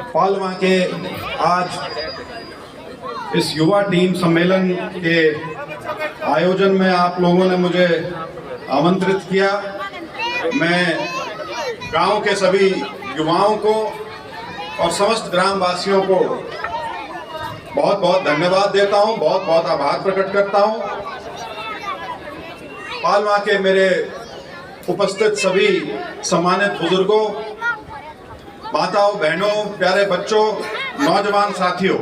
पालवा के आज इस युवा टीम सम्मेलन के आयोजन में आप लोगों ने मुझे आमंत्रित किया। मैं गांव के सभी युवाओं को और समस्त ग्रामवासियों को बहुत बहुत धन्यवाद देता हूं, बहुत बहुत आभार प्रकट करता हूं। पालवा के मेरे उपस्थित सभी सम्मानित बुजुर्गों, माताओं, बहनों, प्यारे बच्चों, नौजवान साथियों,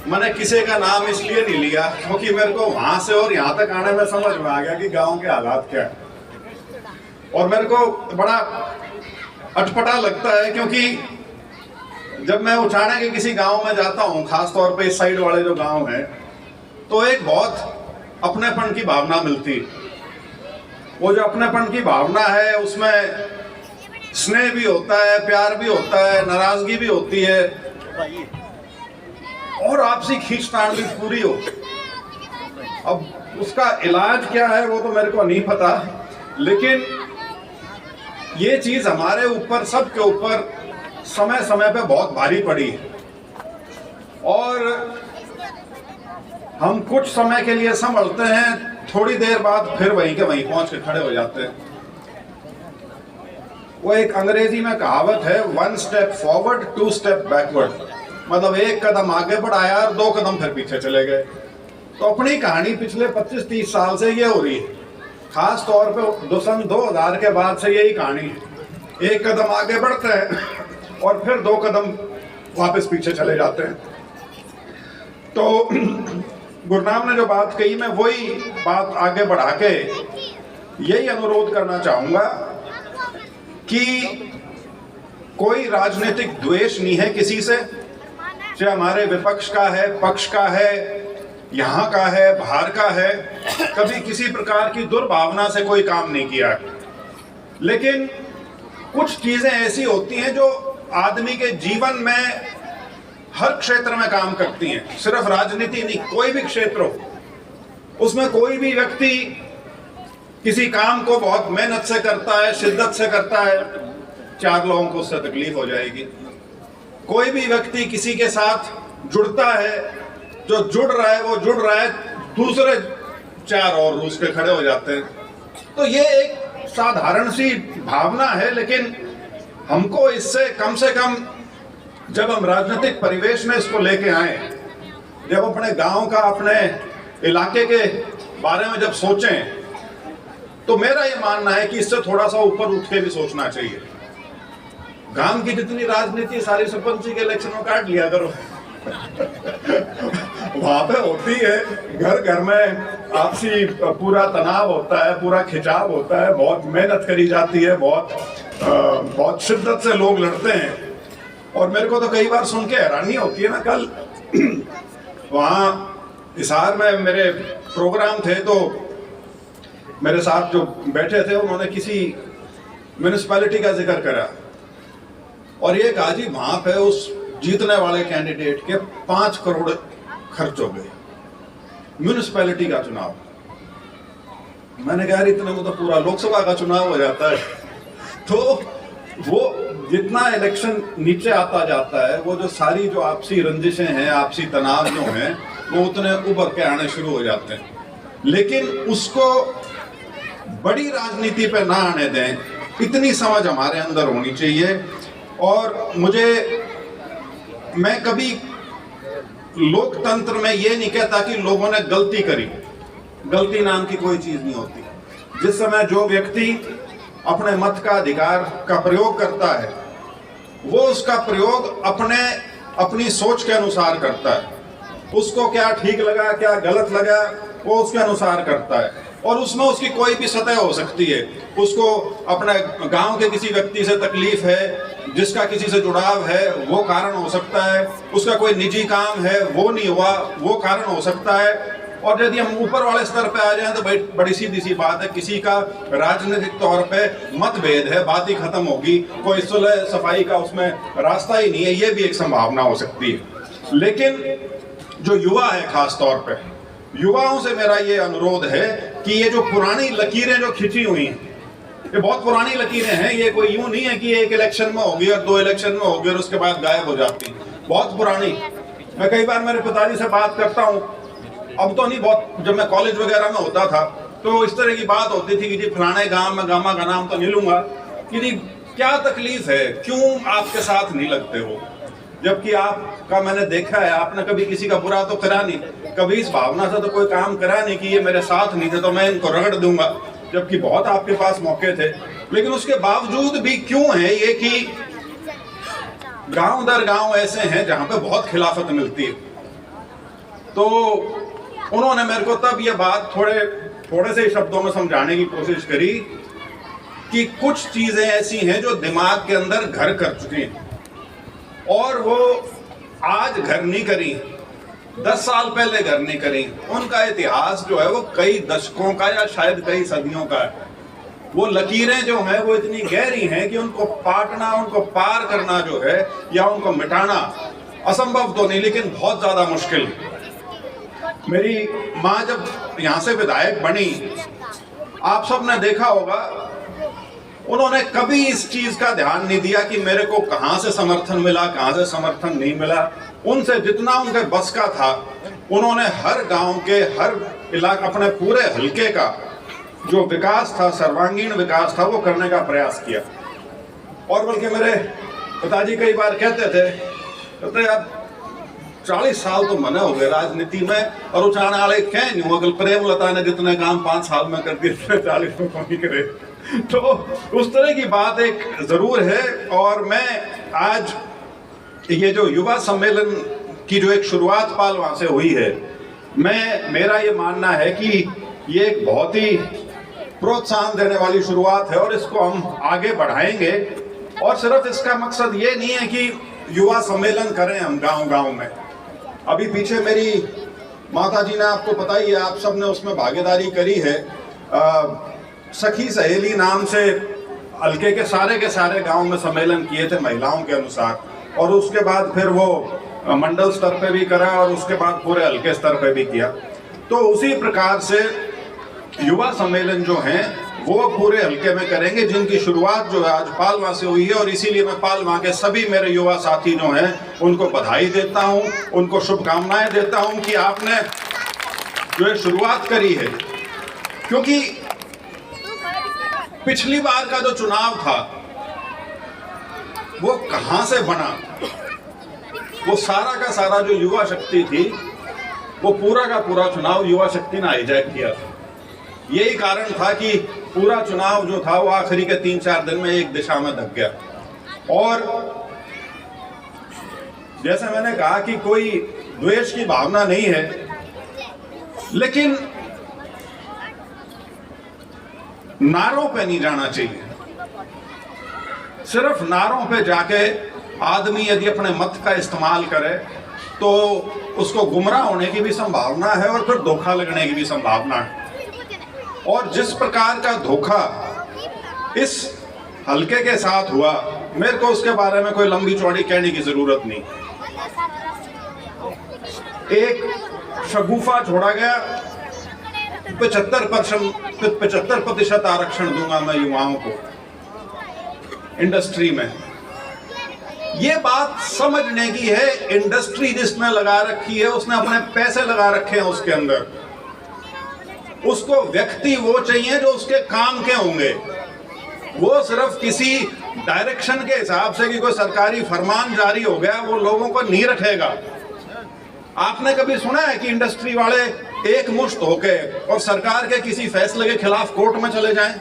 मैंने किसी का नाम इसलिए नहीं लिया क्योंकि मेरे को वहां से और यहाँ तक आने में समझ में आ गया कि गांव के हालात क्या है। और मेरे को बड़ा अटपटा लगता है क्योंकि जब मैं उछाने के किसी गांव में जाता हूँ, खासतौर पे इस साइड वाले जो गांव हैं, तो एक बहुत अपनेपन की भावना मिलती है। वो जो अपनेपन की भावना है उसमें स्नेह भी होता है, प्यार भी होता है, नाराजगी भी होती है और आपसी खींचतान भी पूरी हो। अब उसका इलाज क्या है वो तो मेरे को नहीं पता, लेकिन ये चीज हमारे ऊपर, सबके ऊपर समय समय पे बहुत भारी पड़ी है और हम कुछ समय के लिए संभलते हैं, थोड़ी देर बाद फिर वहीं के वहीं पहुंच के खड़े हो जाते हैं। वो एक अंग्रेजी में कहावत है, 1 स्टेप फॉरवर्ड 2 स्टेप बैकवर्ड, मतलब 1 कदम आगे बढ़ाया और 2 कदम फिर पीछे चले गए। तो अपनी कहानी पिछले 25-30 साल से ये हो रही है, खास तौर पे सन 2000 के बाद से यही कहानी है। 1 कदम आगे बढ़ते हैं और फिर 2 कदम वापस पीछे चले जाते हैं। तो गुरनाम ने जो बात कही, मैं वही बात आगे बढ़ा के यही अनुरोध करना चाहूंगा कि कोई राजनीतिक द्वेष नहीं है किसी से, चाहे हमारे विपक्ष का है, पक्ष का है, यहाँ का है, बाहर का है, कभी किसी प्रकार की दुर्भावना से कोई काम नहीं किया है। लेकिन कुछ चीजें ऐसी होती हैं जो आदमी के जीवन में हर क्षेत्र में काम करती हैं, सिर्फ राजनीति नहीं, कोई भी क्षेत्र हो, उसमें कोई भी व्यक्ति किसी काम को बहुत मेहनत से करता है, शिद्दत से करता है, 4 लोगों को उससे तकलीफ हो जाएगी। कोई भी व्यक्ति किसी के साथ जुड़ता है, जो जुड़ रहा है वो जुड़ रहा है, दूसरे 4 और उसके खड़े हो जाते हैं। तो ये एक साधारण सी भावना है, लेकिन हमको इससे कम से कम, जब हम राजनीतिक परिवेश में इसको लेके आए, जब अपने गांव का, अपने इलाके के बारे में जब सोचें, तो मेरा ये मानना है कि इससे थोड़ा सा ऊपर उठ के भी सोचना चाहिए। गांव की जितनी राजनीति सारी सरपंची के इलेक्शन में काट लिया करो वहां पे होती है, घर घर में आपसी पूरा तनाव होता है, पूरा खिंचाव होता है, बहुत मेहनत करी जाती है, बहुत शिद्दत से लोग लड़ते हैं। और मेरे को तो कई बार सुन के हैरानी होती है ना, कल वहाँ हिसार में मेरे प्रोग्राम थे, तो मेरे साथ जो बैठे थे उन्होंने किसी म्यूनिसिपैलिटी का जिक्र करा और ये कहा जी वहां पे उस जीतने वाले कैंडिडेट के 5 करोड़ खर्च हो गए म्यूनिसिपैलिटी का चुनाव। मैंने कहा इतने में तो पूरा लोकसभा का चुनाव हो जाता है। तो वो जितना इलेक्शन नीचे आता जाता है, वो जो सारी जो आपसी रंजिशें हैं, आपसी तनाव जो हैं, वो उतने उभर के आने शुरू हो जाते हैं। लेकिन उसको बड़ी राजनीति पे ना आने दें, इतनी समझ हमारे अंदर होनी चाहिए। और मैं कभी लोकतंत्र में ये नहीं कहता कि लोगों ने गलती करी, गलती नाम की कोई चीज नहीं होती। जिस समय जो व्यक्ति अपने मत का अधिकार का प्रयोग करता है, वो उसका प्रयोग अपनी सोच के अनुसार करता है। उसको क्या ठीक लगा, क्या गलत लगा, वो उसके अनुसार करता है और उसमें उसकी कोई भी सतह हो सकती है। उसको अपने गांव के किसी व्यक्ति से तकलीफ है, जिसका किसी से जुड़ाव है, वो कारण हो सकता है। उसका कोई निजी काम है, वो नहीं हुआ, वो कारण हो सकता है। और यदि हम ऊपर वाले स्तर पे आ जाएं तो बड़ी सीधी सी बात है, किसी का राजनीतिक तौर पे मतभेद है, बात ही खत्म होगी, कोई सुलह सफाई का उसमें रास्ता ही नहीं है, ये भी एक संभावना हो सकती है। लेकिन जो युवा है, खास तौर पे युवाओं से मेरा ये अनुरोध है कि ये जो पुरानी लकीरें जो खिंची हुई हैं, ये बहुत पुरानी लकीरें हैं, ये कोई यूं नहीं है कि एक इलेक्शन में होगी और 2 इलेक्शन में होगी और उसके बाद गायब हो जाती, बहुत पुरानी। मैं कई बार मेरे पिताजी से बात करता हूँ, अब तो नहीं, बहुत जब मैं कॉलेज वगैरह में होता था तो इस तरह की बात होती थी कि जी फलाने गांव में, गामा का नाम तो नहीं लूंगा, कि जी क्या तकलीफ है, क्यों आपके साथ नहीं लगते हो, जबकि आपका मैंने देखा है आपने कभी किसी का बुरा तो करा नहीं, कभी इस भावना से तो कोई काम करा नहीं कि ये मेरे साथ नहीं थे तो मैं इनको रगड़ दूंगा, जबकि बहुत आपके पास मौके थे। लेकिन उसके बावजूद भी क्यों है ये कि गांव दर गांव ऐसे हैं जहां पे बहुत खिलाफत मिलती है। तो उन्होंने मेरे को तब ये बात थोड़े से शब्दों में समझाने की कोशिश करी कि कुछ चीजें ऐसी हैं जो दिमाग के अंदर घर कर चुकी हैं और वो आज घर नहीं करी, 10 साल पहले घर नहीं करी। उनका इतिहास जो है वो कई दशकों का या शायद कई सदियों का है। वो लकीरें जो हैं वो इतनी गहरी हैं कि उनको पाटना, उनको पार करना जो है या उनको मिटाना असंभव तो नहीं लेकिन बहुत ज्यादा मुश्किल है। मेरी माँ जब यहाँ से विधायक बनी, आप सब ने देखा होगा, उन्होंने कभी इस चीज का ध्यान नहीं दिया कि मेरे को कहां से समर्थन मिला, कहां से समर्थन नहीं मिला। उनसे जितना उनके बस का था उन्होंने हर गांव के, हर इलाके, अपने पूरे हलके का जो विकास था, सर्वांगीण विकास था, वो करने का प्रयास किया। और बल्कि मेरे पिताजी कई बार कहते यार 40 साल तो मना हो गए राजनीति में और उचाने वाले कह नहीं हो, प्रेमलता ने जितने काम 5 साल में कर दिए 40 में कौन करे। तो उस तरह की बात एक जरूर है। और मैं आज ये जो युवा सम्मेलन की जो एक शुरुआत पालवा से हुई है, मेरा ये मानना है कि ये एक बहुत ही प्रोत्साहन देने वाली शुरुआत है और इसको हम आगे बढ़ाएंगे। और सिर्फ इसका मकसद ये नहीं है कि युवा सम्मेलन करें हम गांव-गांव में। अभी पीछे मेरी माता जी ने, आपको पता ही है, आप सब ने उसमें भागीदारी करी है, सखी सहेली नाम से हल्के के सारे गांव में सम्मेलन किए थे महिलाओं के अनुसार, और उसके बाद फिर वो मंडल स्तर पे भी करा और उसके बाद पूरे हल्के स्तर पे भी किया। तो उसी प्रकार से युवा सम्मेलन जो हैं वो पूरे हल्के में करेंगे, जिनकी शुरुआत जो है आज पालवा से हुई है। और इसीलिए मैं पालवा के सभी मेरे युवा साथी जो हैं उनको बधाई देता हूं, उनको शुभकामनाएं देता हूं कि आपने जो है शुरुआत करी है। क्योंकि पिछली बार का जो चुनाव था वो कहां से बना, वो सारा का सारा जो युवा शक्ति थी, वो पूरा का पूरा चुनाव युवा शक्ति ने हाईजैक किया था। यही कारण था कि पूरा चुनाव जो था वो आखिरी के 3-4 दिन में एक दिशा में धक गया। और जैसे मैंने कहा कि कोई द्वेष की भावना नहीं है, लेकिन नारों पे नहीं जाना चाहिए। सिर्फ नारों पे जाके आदमी यदि अपने मत का इस्तेमाल करे तो उसको गुमराह होने की भी संभावना है और फिर धोखा लगने की भी संभावना है। और जिस प्रकार का धोखा इस हल्के के साथ हुआ, मेरे को उसके बारे में कोई लंबी चौड़ी कहने की जरूरत नहीं। एक शगुफा छोड़ा गया, 75% आरक्षण दूंगा मैं युवाओं को इंडस्ट्री में। ये बात समझने की है, इंडस्ट्री जिसने लगा रखी है उसने अपने पैसे लगा रखे हैं उसके अंदर। उसको व्यक्ति वो चाहिए जो उसके काम के होंगे। वो सिर्फ किसी डायरेक्शन के हिसाब से कि कोई सरकारी फरमान जारी हो गया वो लोगों को नहीं रखेगा। आपने कभी सुना है कि इंडस्ट्री वाले एक मुश्त होके और सरकार के किसी फैसले के खिलाफ कोर्ट में चले जाएं?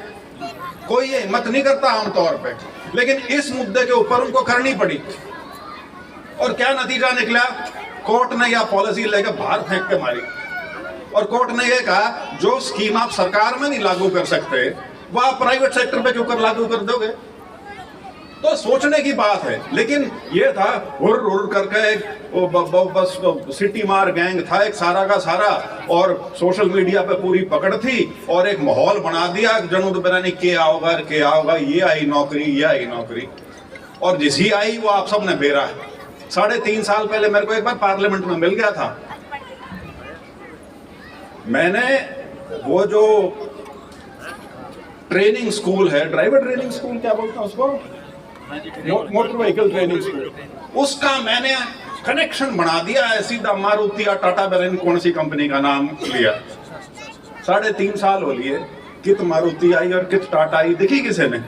कोई ये हिम्मत नहीं करता आमतौर पे, लेकिन इस मुद्दे के ऊपर उनको करनी पड़ी। और क्या नतीजा निकला? कोर्ट ने यह पॉलिसी लेकर बाहर फेंक के मारी और कोर्ट ने यह कहा जो स्कीम आप सरकार में नहीं लागू कर सकते वो आप प्राइवेट सेक्टर पे क्यों कर लागू कर दोगे? तो सोचने की बात है। लेकिन ये था हुर हुर करके एक बस सिटी मार गैंग था एक सारा का सारा, और सोशल मीडिया पे पूरी पकड़ थी और एक माहौल बना दिया जनूद बरानी के आओगा, ये आई नौकरी, और जिसी आई वो आप सब ने बेरा है। 3.5 साल पहले मेरे को एक बार पार्लियामेंट में मिल गया था। मैंने वो जो ट्रेनिंग स्कूल है, ड्राइवर ट्रेनिंग स्कूल क्या बोलते हैं उसको, मोटर व्हीकल ट्रेनिंग स्कूल, उसका मैंने कनेक्शन बना दिया है सीधा मारुति या टाटा बेरेन, कौन सी कंपनी का नाम लिया, 3.5 साल हो लिए, कित मारुति आई और कित टाटा आई दिखी किसी ने।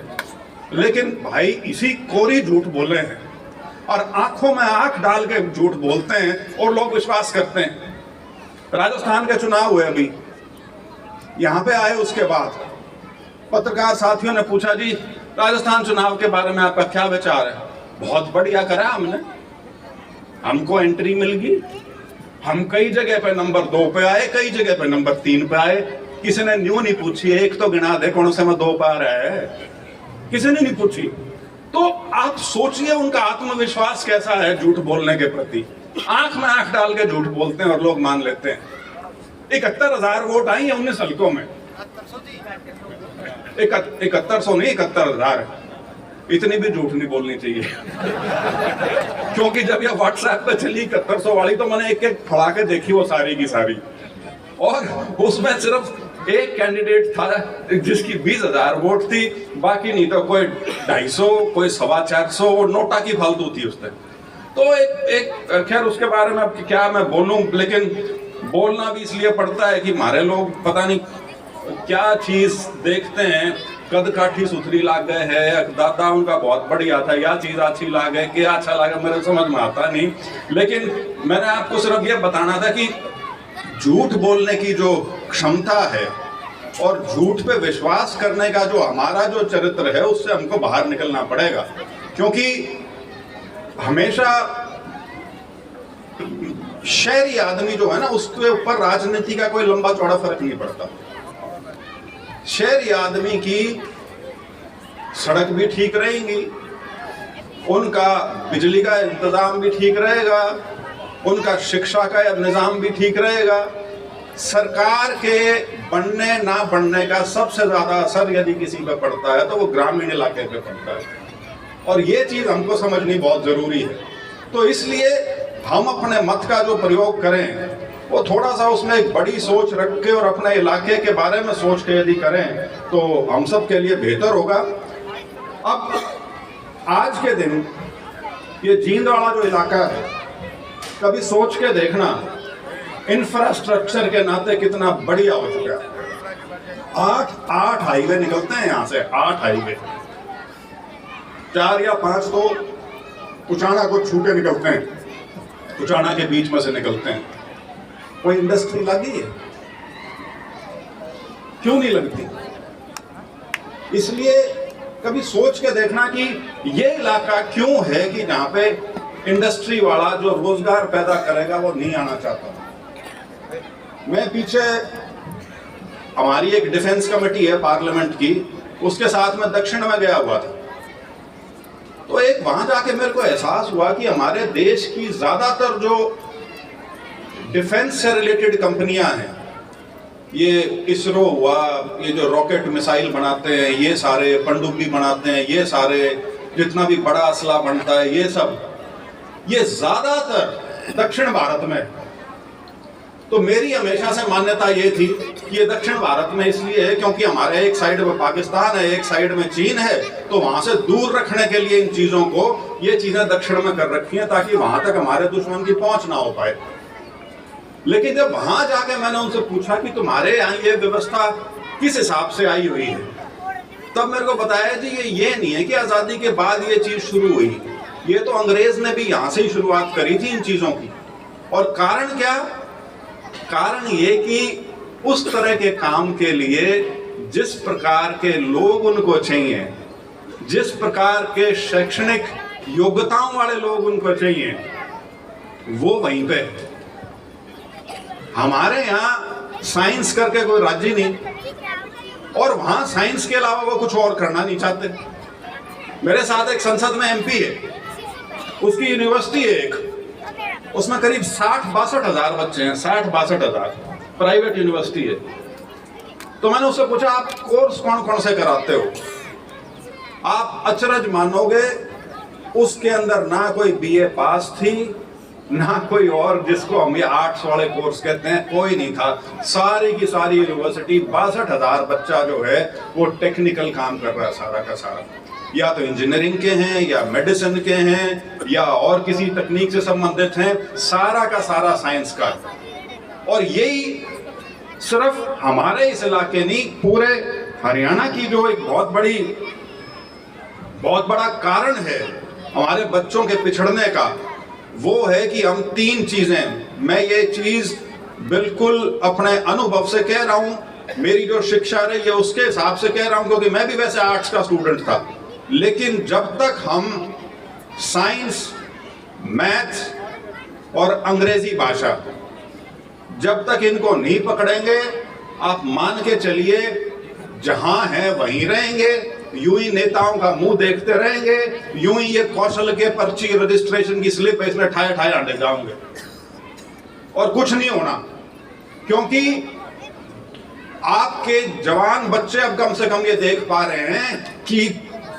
लेकिन भाई इसी कोरी झूठ बोले हैं और आंखों में आंख डाल के झूठ बोलते हैं और लोग विश्वास करते हैं। राजस्थान के चुनाव हुए अभी, यहां पे आए, उसके बाद पत्रकार साथियों ने पूछा, जी राजस्थान चुनाव के बारे में आपका क्या विचार है? बहुत बढ़िया करा हमने, हमको एंट्री मिल गई, हम कई जगह पे नंबर 2 पे आए, कई जगह पे नंबर 3 पे आए, किसी ने न्यू नहीं पूछी, एक तो गिना दे कौन से में 2 बार है, किसी ने नहीं पूछी। तो आप सोचिए उनका आत्मविश्वास कैसा है झूठ बोलने के प्रति। आंख में आंख डाल के झूठ बोलते हैं और लोग मान लेते हैं। 71,000 वोट आई है 19 हल्कों में, 7100 नहीं, 71,000। इतनी भी झूठ नहीं बोलनी चाहिए क्योंकि जब ये व्हाट्सएप पे चली 7100 वाली तो मैंने एक एक फड़ा के देखी वो सारी की सारी, और उसमें सिर्फ एक कैंडिडेट था जिसकी 20,000 वोट थी, बाकी नहीं तो कोई 250, कोई 425 और नोटा की फालतू थी उसने। तो एक खैर उसके बारे में अब क्या मैं बोलूं, लेकिन बोलना भी इसलिए पड़ता है कि हमारे लोग पता नहीं क्या चीज देखते हैं, कद काठी सुथरी लाग गए है, दादा उनका बहुत बढ़िया था, या चीज अच्छी लाग गए, क्या अच्छा लगा मेरे समझ में आता नहीं। लेकिन मैंने आपको सिर्फ ये बताना था कि झूठ बोलने की जो क्षमता है और झूठ पे विश्वास करने का जो हमारा जो चरित्र है उससे हमको बाहर निकलना पड़ेगा। क्योंकि हमेशा शहरी आदमी जो है ना, उसके ऊपर राजनीति का कोई लंबा चौड़ा फर्क नहीं पड़ता। शहरी आदमी की सड़क भी ठीक रहेंगी, उनका बिजली का इंतजाम भी ठीक रहेगा, उनका शिक्षा का निजाम भी ठीक रहेगा। सरकार के बनने ना बनने का सबसे ज्यादा असर यदि किसी पे पड़ता है तो वो ग्रामीण इलाके पे पड़ता है, और ये चीज हमको समझनी बहुत जरूरी है। तो इसलिए हम अपने मत का जो प्रयोग करें वो थोड़ा सा उसमें एक बड़ी सोच रख के और अपने इलाके के बारे में सोच के यदि करें तो हम सब के लिए बेहतर होगा। अब आज के दिन ये जींद वाला जो इलाका है, कभी सोच के देखना इंफ्रास्ट्रक्चर के नाते कितना बढ़िया हो चुका है। 8 हाईवे निकलते हैं यहाँ से, 8 हाईवे, 4 या 5 तो कुचाना को छू के निकलते हैं, कुचाना के बीच में से निकलते हैं। कोई इंडस्ट्री लगी है? क्यों नहीं लगती? इसलिए कभी सोच के देखना कि ये इलाका क्यों है कि जहां पे इंडस्ट्री वाला जो रोजगार पैदा करेगा वो नहीं आना चाहता। मैं पीछे हमारी एक डिफेंस कमेटी है पार्लियामेंट की, उसके साथ में दक्षिण में गया हुआ था। तो एक वहां जाके मेरे को एहसास हुआ कि हमारे देश की ज्यादातर जो डिफेंस से रिलेटेड कंपनियां हैं, ये इसरो हुआ, ये जो रॉकेट मिसाइल बनाते हैं, ये सारे पनडुब्बी बनाते हैं, ये सारे जितना भी बड़ा असला बनता है, ये सब ये ज्यादातर दक्षिण भारत में। तो मेरी हमेशा से मान्यता ये थी कि ये दक्षिण भारत में इसलिए है क्योंकि हमारे एक साइड में पाकिस्तान है, एक साइड में चीन है, तो वहां से दूर रखने के लिए इन चीजों को ये चीजें दक्षिण में कर रखी हैं ताकि वहां तक हमारे दुश्मन की पहुंच ना हो पाए। लेकिन जब वहां जाके मैंने उनसे पूछा कि तुम्हारे यहाँ ये व्यवस्था किस हिसाब से आई हुई है, तब मेरे को बताया जी ये नहीं है कि आजादी के बाद ये चीज शुरू हुई, ये तो अंग्रेज ने भी यहाँ से ही शुरुआत करी थी इन चीजों की। और कारण क्या? कारण ये कि उस तरह के काम के लिए जिस प्रकार के लोग उनको चाहिए, जिस प्रकार के शैक्षणिक योग्यताओं वाले लोग उनको चाहिए, वो वहीं पे। हमारे यहाँ साइंस करके कोई राजी नहीं, और वहां साइंस के अलावा वो कुछ और करना नहीं चाहते। मेरे साथ एक संसद में एमपी है, उसकी यूनिवर्सिटी है एक, उसमें करीब 60-62 हजार बच्चे हैं, 60-62 हजार, प्राइवेट यूनिवर्सिटी है। तो मैंने उससे पूछा आप कोर्स कौन कौन से कराते हो? आप अचरज मानोगे उसके अंदर ना कोई बीए पास थी, ना कोई और जिसको हम ये आर्ट्स वाले कोर्स कहते हैं, कोई नहीं था। सारी की सारी यूनिवर्सिटी 62,000 बच्चा जो है वो टेक्निकल काम कर रहा है सारा का सारा, या तो इंजीनियरिंग के हैं या मेडिसिन के हैं या और किसी तकनीक से संबंधित हैं, सारा का सारा साइंस का। और यही सिर्फ हमारे इस इलाके नहीं, पूरे हरियाणा की जो एक बहुत बड़ा कारण है हमारे बच्चों के पिछड़ने का, वो है कि हम 3 चीजें, मैं ये चीज बिल्कुल अपने अनुभव से कह रहा हूं, मेरी जो शिक्षा रही है उसके हिसाब से कह रहा हूं, क्योंकि मैं भी वैसे आर्ट्स का स्टूडेंट था। लेकिन जब तक हम साइंस, मैथ्स और अंग्रेजी भाषा, जब तक इनको नहीं पकड़ेंगे, आप मान के चलिए जहां हैं वहीं रहेंगे, यूं ही नेताओं का मुंह देखते रहेंगे, यूं ही ये कौशल के पर्ची रजिस्ट्रेशन की स्लिप इसमें ठाए ठाए आने जाओगे और कुछ नहीं होना। क्योंकि आपके जवान बच्चे अब कम से कम ये देख पा रहे हैं कि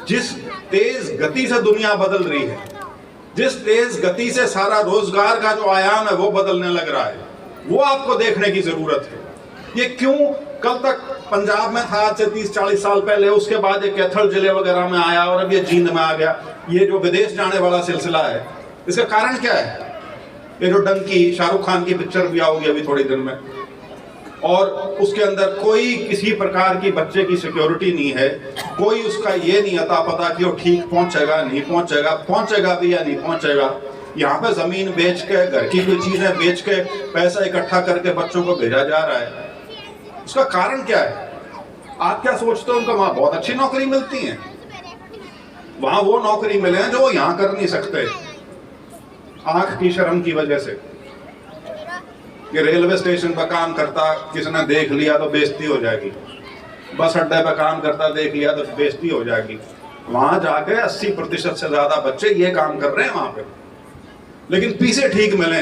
जिस तेज गति से दुनिया बदल रही है, जिस तेज गति से सारा रोजगार का जो आयाम है वो बदलने लग रहा है, वो आपको देखने की जरूरत है। ये क्यों कल तक पंजाब में था, आज से 30-40 साल पहले, उसके बाद एक कैथल जिले वगैरह में आया और अब ये जींद में आ गया, ये जो विदेश जाने वाला सिलसिला है, इसका कारण क्या है? ये जो डंकी, शाहरुख खान की पिक्चर भी आओगी अभी थोड़ी दिन में, और उसके अंदर कोई किसी प्रकार की बच्चे की सिक्योरिटी नहीं है, कोई उसका ये नहीं अता पता कि वो ठीक पहुंचेगा नहीं पहुंचेगा, पहुंचेगा भी या नहीं पहुंचेगा। यहाँ पे जमीन बेच के, घर की कोई चीजें बेच के पैसा इकट्ठा करके बच्चों को भेजा जा रहा है। उसका कारण क्या है? आप क्या सोचते हो उनको वहां बहुत अच्छी नौकरी मिलती है? वहां वो नौकरी मिले हैं जो वो यहाँ कर नहीं सकते, आंख की शर्म की वजह से। कि रेलवे स्टेशन पर काम करता किसी ने देख लिया तो बेइज्जती हो जाएगी, बस अड्डे पर काम करता देख लिया तो बेइज्जती हो जाएगी। वहां जाके 80% से ज्यादा बच्चे ये काम कर रहे हैं वहां पे, लेकिन पीछे ठीक मिले।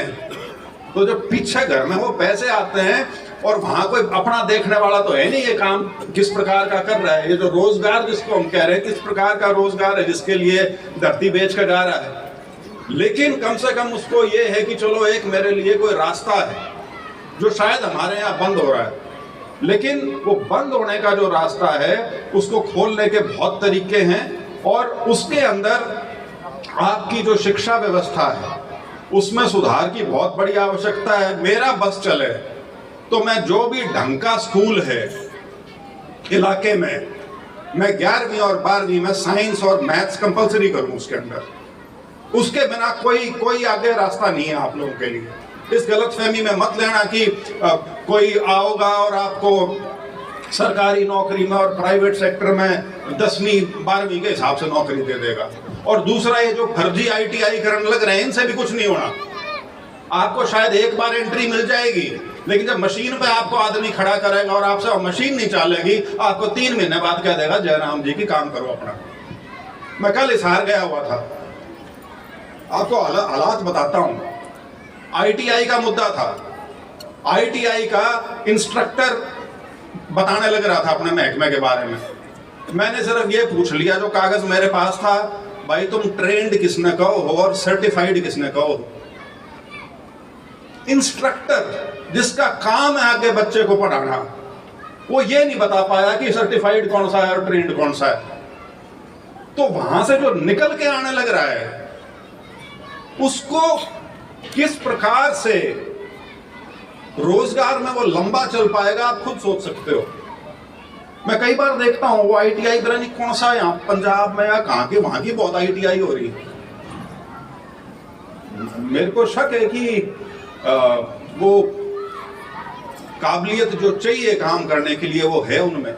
तो जब पीछे घर में वो पैसे आते हैं और वहां कोई अपना देखने वाला तो है नहीं ये काम किस प्रकार का कर रहा है, ये जो रोजगार जिसको हम कह रहे हैं, किस प्रकार का रोजगार है जिसके लिए धरती बेच कर जा रहा है। लेकिन कम से कम उसको ये है कि चलो एक मेरे लिए कोई रास्ता है जो शायद हमारे यहाँ बंद हो रहा है, लेकिन वो बंद होने का जो रास्ता है उसको खोलने के बहुत तरीके हैं, और उसके अंदर आपकी जो शिक्षा व्यवस्था है उसमें सुधार की बहुत बड़ी आवश्यकता है। मेरा बस चले तो मैं जो भी ढंग का स्कूल है इलाके में, मैं 11वीं और 12वीं में साइंस और मैथ्स कंपलसरी करूं उसके अंदर, उसके बिना कोई आगे रास्ता नहीं है आप लोगों के लिए। इस गलतफहमी में मत लेना कि कोई आओगा और आपको सरकारी नौकरी में और प्राइवेट सेक्टर में 10वीं 12वीं के हिसाब से नौकरी दे देगा। और दूसरा, ये जो फर्जी ITI करने लग रहे हैं, इनसे भी कुछ नहीं होना। आपको शायद एक बार एंट्री मिल जाएगी, लेकिन जब मशीन पे आपको आदमी खड़ा करेगा और आपसे मशीन नहीं चलेगी, आपको 3 महीने बाद कह देगा जयराम जी की काम करो अपना। मैं कल हिसार गया हुआ था, आपको हालात बताता हूं। ITI का मुद्दा था, ITI का इंस्ट्रक्टर बताने लग रहा था अपने महकमे के बारे में। मैंने सिर्फ ये पूछ लिया जो कागज मेरे पास था, भाई तुम ट्रेंड किसने कहो हो और सर्टिफाइड किसने कहो हो? इंस्ट्रक्टर जिसका काम है आगे बच्चे को पढ़ाना, वो ये नहीं बता पाया कि सर्टिफाइड कौन सा है और ट्रेंड कौन सा है। तो वहां से जो निकल के आने लग रहा है उसको किस प्रकार से रोजगार में वो लंबा चल पाएगा आप खुद सोच सकते हो। मैं कई बार देखता हूं वो ITI पता नहीं कौन सा, यहाँ पंजाब में या कहां के, वहां की बहुत ITI हो रही है। मेरे को शक है कि वो काबिलियत जो चाहिए काम करने के लिए वो है उनमें।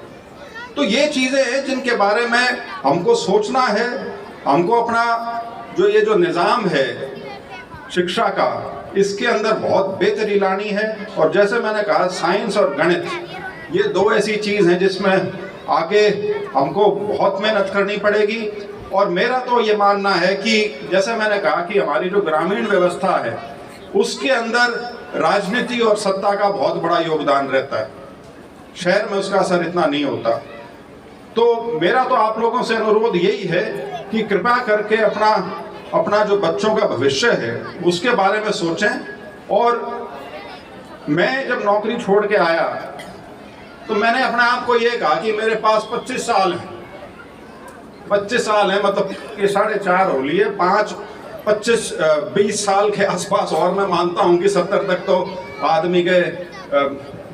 तो ये चीजें हैं जिनके बारे में हमको सोचना है। हमको अपना जो निज़ाम है शिक्षा का, इसके अंदर बहुत बेहतरी लानी है। और जैसे मैंने कहा, साइंस और गणित ये 2 ऐसी चीज हैं जिसमें आगे हमको बहुत मेहनत करनी पड़ेगी। और मेरा तो ये मानना है कि जैसे मैंने कहा कि हमारी जो ग्रामीण व्यवस्था है उसके अंदर राजनीति और सत्ता का बहुत बड़ा योगदान रहता है, शहर में उसका असर इतना नहीं होता। तो मेरा तो आप लोगों से अनुरोध यही है कि कृपया करके अपना अपना जो बच्चों का भविष्य है उसके बारे में सोचें। और मैं जब नौकरी छोड़ के आया तो मैंने अपने आप को ये कहा कि मेरे पास 25 साल हैं, 25 साल है, मतलब ये 4.5 हो लिए, 20 साल के आसपास। और मैं मानता हूँ कि 70 तक तो आदमी के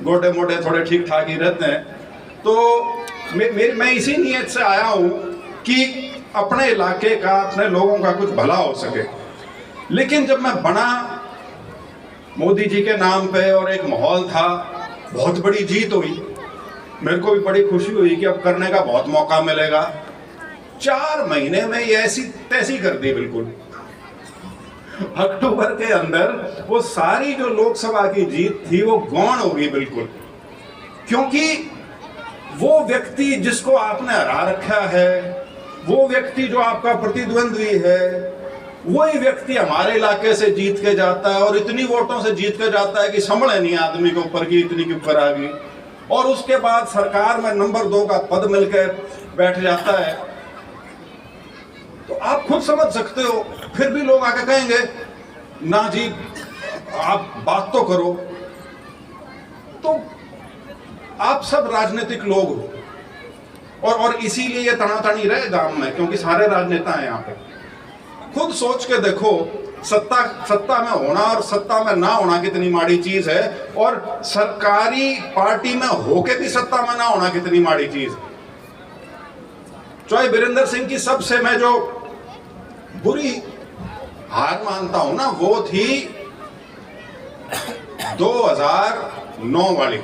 गोटे मोटे थोड़े ठीक ठाक ही रहते हैं। तो मैं इसी नीयत से आया हूँ कि अपने इलाके का, अपने लोगों का कुछ भला हो सके। लेकिन जब मैं बना मोदी जी के नाम पे और एक माहौल था, बहुत बड़ी जीत हुई, मेरे को भी बड़ी खुशी हुई कि अब करने का बहुत मौका मिलेगा। 4 महीने में ये ऐसी तैसी कर दी बिल्कुल। अक्टूबर के अंदर वो सारी जो लोकसभा की जीत थी वो गौण हो गई बिल्कुल, क्योंकि वो व्यक्ति जिसको आपने हरा रखा है, वो व्यक्ति जो आपका प्रतिद्वंद्वी है, वही व्यक्ति हमारे इलाके से जीत के जाता है और इतनी वोटों से जीत के जाता है कि संभले नहीं आदमी के ऊपर की इतनी के ऊपर आ गई। और उसके बाद सरकार में नंबर 2 का पद मिलकर बैठ जाता है। तो आप खुद समझ सकते हो, फिर भी लोग आके कहेंगे ना जी आप बात तो करो। तो आप सब राजनीतिक लोग हो और इसीलिए ये तनातनी रहे गांव में, क्योंकि सारे राजनेता हैं यहाँ पे। खुद सोच के देखो, सत्ता में होना और सत्ता में ना होना कितनी माड़ी चीज है, और सरकारी पार्टी में होके भी सत्ता में ना होना कितनी माड़ी चीज है। चाहे बीरेंद्र सिंह की सबसे मैं जो बुरी हार मानता हूं ना, वो थी 2009 वाली,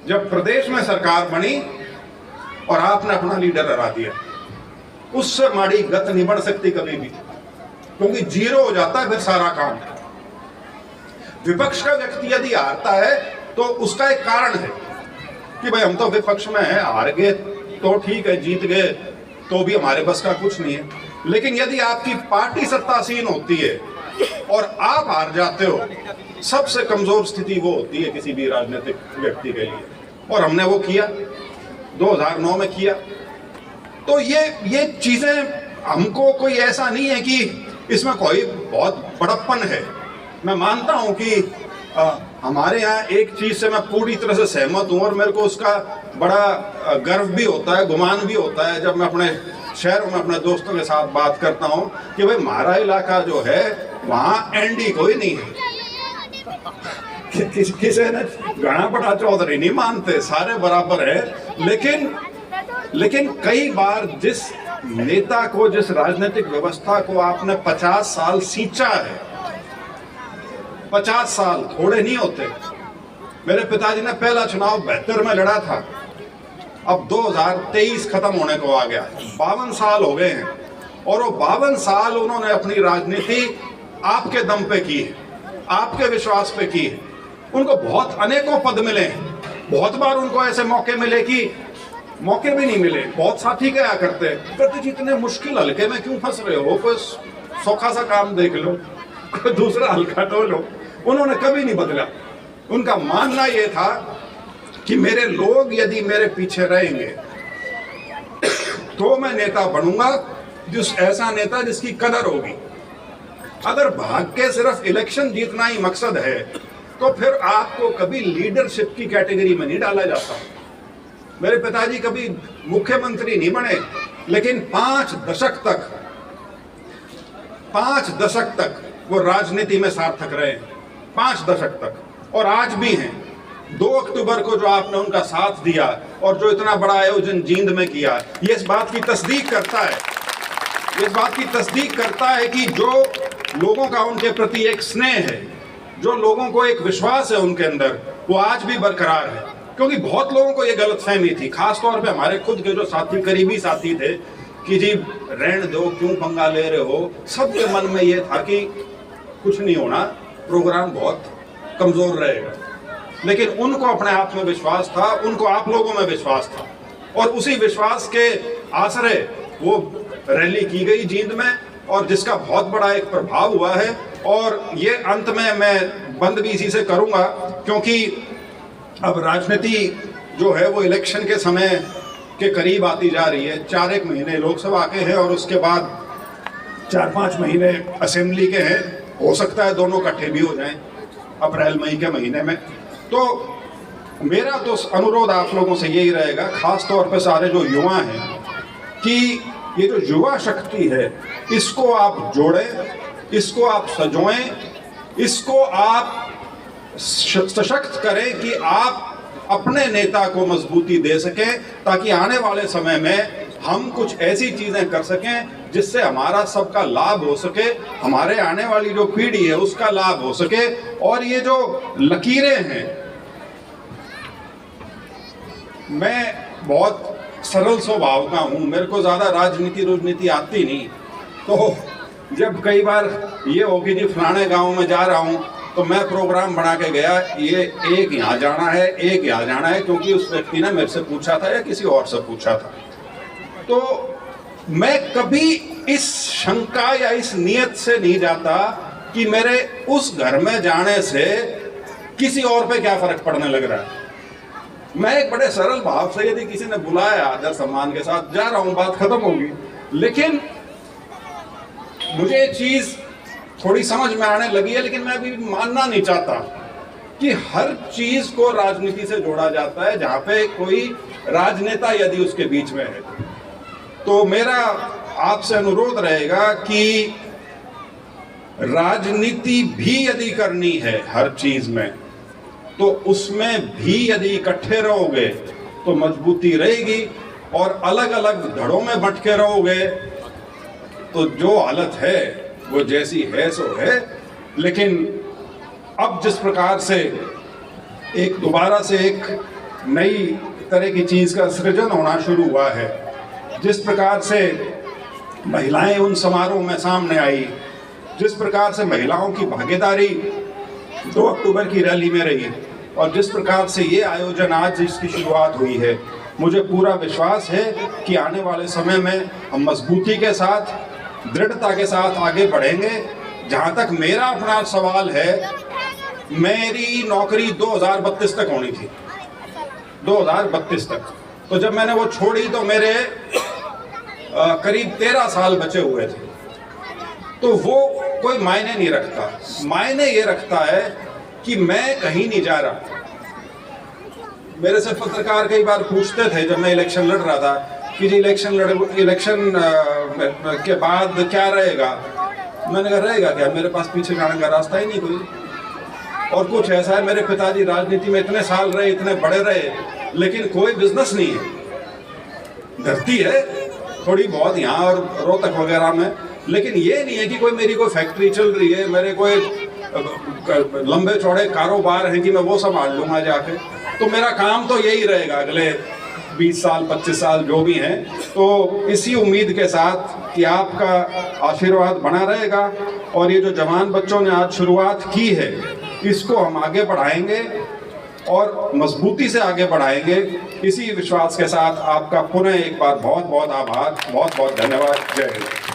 जब प्रदेश में सरकार बनी और आपने अपना लीडर हरा दिया। उससे माड़ी गत नहीं बढ़ सकती कभी भी, क्योंकि जीरो हो जाता है फिर सारा काम। विपक्ष का व्यक्ति यदि हारता है तो उसका एक कारण है कि भाई हम तो विपक्ष में हैं, हार गए तो ठीक है, जीत गए तो भी हमारे बस का कुछ नहीं है। लेकिन यदि आपकी पार्टी सत्तासीन होती है और आप हार जाते हो, सबसे कमजोर स्थिति वो होती है किसी भी राजनीतिक व्यक्ति के लिए। और हमने वो किया, 2009 में किया। तो ये चीजें हमको कोई ऐसा नहीं है कि इसमें कोई बहुत बड़प्पन है। मैं मानता हूं कि हमारे यहाँ एक चीज से मैं पूरी तरह से सहमत हूं और मेरे को उसका बड़ा गर्व भी होता है, गुमान भी होता है जब मैं अपने शहरों में अपने दोस्तों के साथ बात करता हूं कि भाई हमारा इलाका जो है वहां एनडी कोई नहीं है। किसी ने घना बड़ा चौधरी नहीं मानते, सारे बराबर है। लेकिन कई बार जिस नेता को, जिस राजनीतिक व्यवस्था को आपने 50 साल सींचा है, 50 साल थोड़े नहीं होते। मेरे पिताजी ने पहला चुनाव 72 में लड़ा था, अब 2023 खत्म होने को आ गया, 52 साल हो गए हैं। और वो 52 साल उन्होंने अपनी राजनीति आपके दम पे की है, आपके विश्वास पे की है। उनको बहुत अनेकों पद मिले हैं, बहुत बार उनको ऐसे मौके मिले कि मौके भी नहीं मिले। बहुत साथी क्या करते जितने मुश्किल हल्के में क्यों फंस रहे हो, कोई सौखा सा काम देख लो, कोई दूसरा हल्का तो लो। उन्होंने कभी नहीं बदला। उनका मानना यह था कि मेरे लोग यदि मेरे पीछे रहेंगे तो मैं नेता बनूंगा, जिस ऐसा नेता जिसकी कदर होगी। अगर भाग के सिर्फ इलेक्शन जीतना ही मकसद है तो फिर आपको कभी लीडरशिप की कैटेगरी में नहीं डाला जाता। मेरे पिताजी कभी मुख्यमंत्री नहीं बने, लेकिन 5 दशक तक वो राजनीति में सार्थक रहे, 5 दशक तक, और आज भी हैं। 2 अक्टूबर को जो आपने उनका साथ दिया और जो इतना बड़ा आयोजन जींद में किया, ये इस बात की तस्दीक करता है, इस बात की तस्दीक करता है कि जो लोगों का उनके प्रति एक स्नेह है, जो लोगों को एक विश्वास है उनके अंदर, वो आज भी बरकरार है। क्योंकि बहुत लोगों को ये गलतफहमी थी, खासतौर पे हमारे खुद के जो साथी, करीबी साथी थे, कि जी रहने दो, क्यों पंगा ले रहे हो। सबके मन में ये था कि कुछ नहीं होना, प्रोग्राम बहुत कमजोर रहेगा। लेकिन उनको अपने आप में विश्वास था, उनको आप लोगों में विश्वास था, और उसी विश्वास के आसरे वो रैली की गई जींद में, और जिसका बहुत बड़ा एक प्रभाव हुआ है। और ये अंत में मैं बंद भी इसी से करूंगा, क्योंकि अब राजनीति जो है वो इलेक्शन के समय के करीब आती जा रही है। 4 एक महीने लोकसभा के हैं और उसके बाद 4-5 महीने असेंबली के हैं, हो सकता है दोनों इकट्ठे भी हो जाएं अप्रैल मई के महीने में। तो मेरा तो अनुरोध आप लोगों से यही रहेगा, खास तौर पे सारे जो युवा हैं, कि ये जो युवा शक्ति है इसको आप जोड़ें, इसको आप सजोएं, इसको आप सशक्त करें कि आप अपने नेता को मजबूती दे सकें, ताकि आने वाले समय में हम कुछ ऐसी चीजें कर सकें जिससे हमारा सबका लाभ हो सके, हमारे आने वाली जो पीढ़ी है उसका लाभ हो सके। और ये जो लकीरें हैं, मैं बहुत सरल स्वभाव का हूं, मेरे को ज्यादा राजनीति आती नहीं। तो जब कई बार ये हो कि जी फलाने गांव में जा रहा हूं, तो मैं प्रोग्राम बना के गया, ये एक यहाँ जाना है, एक यहाँ जाना है, क्योंकि उस व्यक्ति ने मेरे से पूछा था या किसी और से पूछा था। तो मैं कभी इस शंका या इस नियत से नहीं जाता कि मेरे उस घर में जाने से किसी और पे क्या फर्क पड़ने लग रहा है। मैं एक बड़े सरल भाव से, यदि किसी ने बुलाया आदर सम्मान के साथ जा रहा हूं, बात खत्म होगी। लेकिन मुझे ये चीज थोड़ी समझ में आने लगी है, लेकिन मैं अभी मानना नहीं चाहता कि हर चीज को राजनीति से जोड़ा जाता है, जहां पे कोई राजनेता यदि उसके बीच में है। तो मेरा आपसे अनुरोध रहेगा कि राजनीति भी यदि करनी है हर चीज में, तो उसमें भी यदि इकट्ठे रहोगे तो मजबूती रहेगी, और अलग अलग धड़ों में भटके रहोगे तो जो हालत है वो जैसी है सो है। लेकिन अब जिस प्रकार से दोबारा से एक नई तरह की चीज का सृजन होना शुरू हुआ है, जिस प्रकार से महिलाएं उन समारोह में सामने आई, जिस प्रकार से महिलाओं की भागीदारी 2 अक्टूबर की रैली में रही, और जिस प्रकार से ये आयोजन आज इसकी शुरुआत हुई है, मुझे पूरा विश्वास है कि आने वाले समय में हम मजबूती के साथ, दृढ़ता के साथ आगे बढ़ेंगे। जहाँ तक मेरा अपना सवाल है, मेरी नौकरी 2032 तक होनी थी, 2032 तक। तो जब मैंने वो छोड़ी तो मेरे करीब 13 साल बचे हुए थे। तो वो कोई मायने नहीं रखता, मायने ये रखता है कि मैं कहीं नहीं जा रहा। मेरे से पत्रकार कई बार पूछते थे जब मैं इलेक्शन लड़ रहा था कि जी इलेक्शन के बाद क्या रहेगा। मैंने कहा रहेगा क्या, मेरे पास पीछे जाने का रास्ता ही नहीं कोई। और कुछ ऐसा है, मेरे पिताजी राजनीति में इतने साल रहे, इतने बड़े रहे, लेकिन कोई बिजनेस नहीं है। धरती है थोड़ी बहुत यहाँ और रोहतक वगैरह में, लेकिन ये नहीं है कि कोई मेरी कोई फैक्ट्री चल रही है, मेरे कोई लंबे चौड़े कारोबार हैं कि मैं वो संभाल लूँगा जाके। तो मेरा काम तो यही रहेगा अगले 20 साल 25 साल जो भी हैं। तो इसी उम्मीद के साथ कि आपका आशीर्वाद बना रहेगा, और ये जो जवान बच्चों ने आज शुरुआत की है इसको हम आगे बढ़ाएंगे और मजबूती से आगे बढ़ाएंगे। इसी विश्वास के साथ आपका पुनः एक बार बहुत बहुत आभार, बहुत बहुत धन्यवाद। जय हिंद।